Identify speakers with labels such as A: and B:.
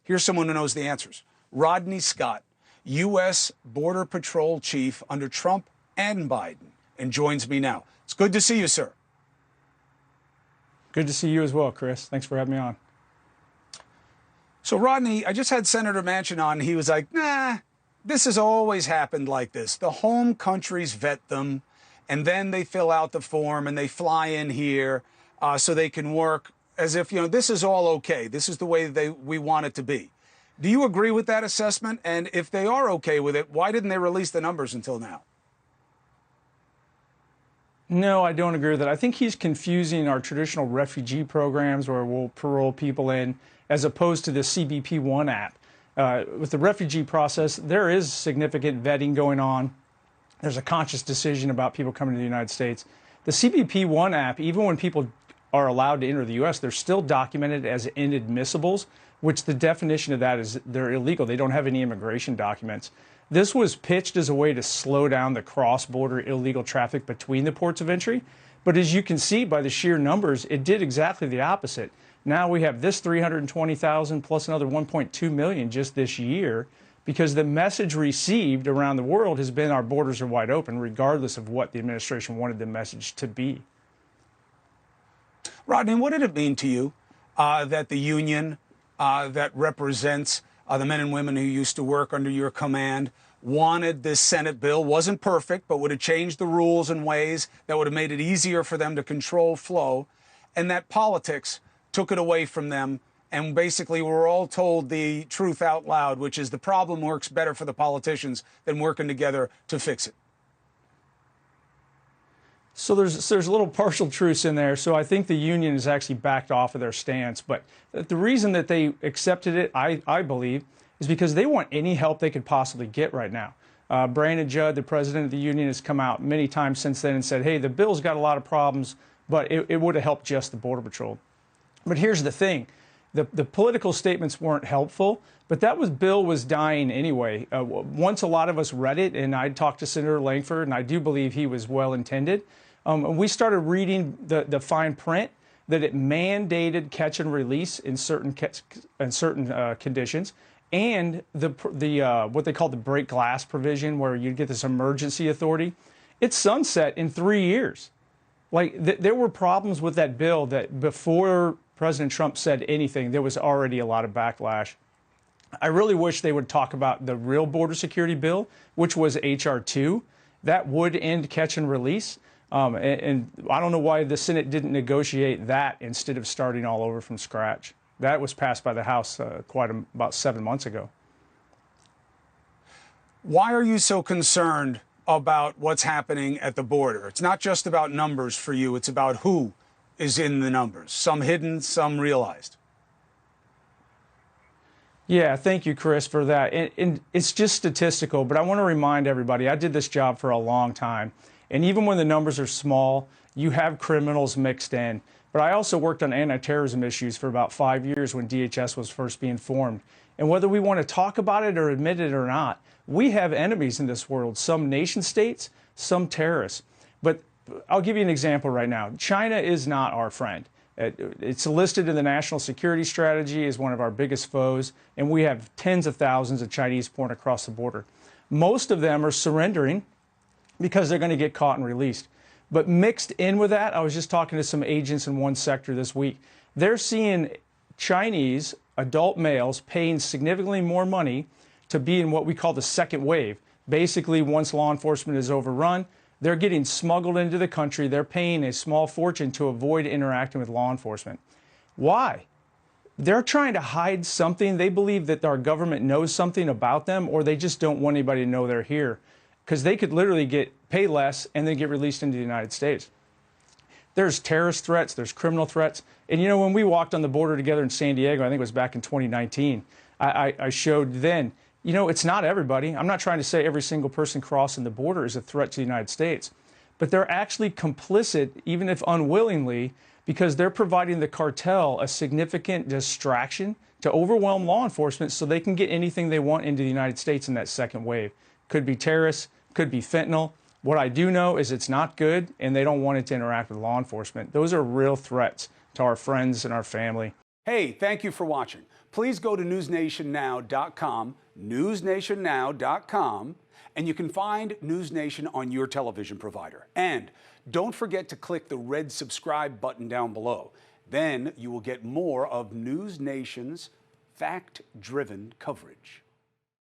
A: Here's someone who knows the answers. Rodney Scott, U.S. Border Patrol Chief under Trump and Biden, and joins me now. It's good to see you, sir.
B: Good to see you as well, Chris. Thanks for having me on.
A: So, Rodney, I just had Senator Manchin on. He was like, nah, this has always happened like this. The home countries vet them, and then they fill out the form, and they fly in here so they can work as if, you know, this is all okay. This is the way we want it to be. Do you agree with that assessment? And if they are okay with it, why didn't they release the numbers until now?
B: No, I don't agree with that. I think he's confusing our traditional refugee programs where we'll parole people in as opposed to the CBP One app. With the refugee process, there is significant vetting going on. There's a conscious decision about people coming to the United States. The CBP One app, even when people are allowed to enter the U.S., they're still documented as inadmissibles, which the definition of that is they're illegal. They don't have any immigration documents. This was pitched as a way to slow down the cross-border illegal traffic between the ports of entry. But as you can see by the sheer numbers, it did exactly the opposite. Now we have this 320,000 plus another 1.2 million just this year because the message received around the world has been our borders are wide open, regardless of what the administration wanted the message to be.
A: Rodney, what did it mean to you that the union that represents the men and women who used to work under your command wanted this Senate bill? Wasn't perfect, but would have changed the rules in ways that would have made it easier for them to control flow, and that politics took it away from them, and basically we're all told the truth out loud, which is the problem works better for the politicians than working together to fix it.
B: So there's a little partial truth in there. So I think the union has actually backed off of their stance. But the reason that they accepted it, I believe, is because they want any help they could possibly get right now. Brandon Judd, the president of the union, has come out many times since then and said, hey, the bill's got a lot of problems, but it would have helped just the Border Patrol. But here's the thing. The political statements weren't helpful, but that bill was dying anyway. Once a lot of us read it, and I talked to Senator Langford, and I do believe he was well-intended, we started reading the fine print that it mandated catch and release in certain conditions, and what they call the break glass provision, where you get this emergency authority. It's sunset in 3 years. Like there were problems with that bill that before President Trump said anything, there was already a lot of backlash. I really wish they would talk about the real border security bill, which was H.R. 2. That would end catch and release. And I don't know why the Senate didn't negotiate that instead of starting all over from scratch. That was passed by the House about 7 months ago.
A: Why are you so concerned about what's happening at the border? It's not just about numbers for you. It's about who is in the numbers, some hidden, some realized.
B: Yeah, thank you, Chris, for that. And it's just statistical, but I want to remind everybody, I did this job for a long time. And even when the numbers are small, you have criminals mixed in. But I also worked on anti-terrorism issues for about 5 years when DHS was first being formed. And whether we want to talk about it or admit it or not, we have enemies in this world, some nation states, some terrorists. But I'll give you an example right now. China is not our friend. It's listed in the national security strategy as one of our biggest foes, and we have tens of thousands of Chinese pouring across the border. Most of them are surrendering because they're going to get caught and released. But mixed in with that, I was just talking to some agents in one sector this week. They're seeing Chinese adult males paying significantly more money to be in what we call the second wave. Basically, once law enforcement is overrun, they're getting smuggled into the country. They're paying a small fortune to avoid interacting with law enforcement. Why? They're trying to hide something. They believe that our government knows something about them, or they just don't want anybody to know they're here, because they could literally pay less and then get released into the United States. There's terrorist threats, there's criminal threats. And you know, when we walked on the border together in San Diego, I think it was back in 2019, I showed then, you know, it's not everybody. I'm not trying to say every single person crossing the border is a threat to the United States, but they're actually complicit, even if unwillingly, because they're providing the cartel a significant distraction to overwhelm law enforcement so they can get anything they want into the United States in that second wave. Could be terrorists, could be fentanyl. What I do know is it's not good, and they don't want it to interact with law enforcement. Those are real threats to our friends and our family.
A: Hey, thank you for watching. please go to newsnationnow.com, newsnationnow.com, and you can find NewsNation on your television provider. And don't forget to click the red subscribe button down below. Then you will get more of NewsNation's fact-driven coverage.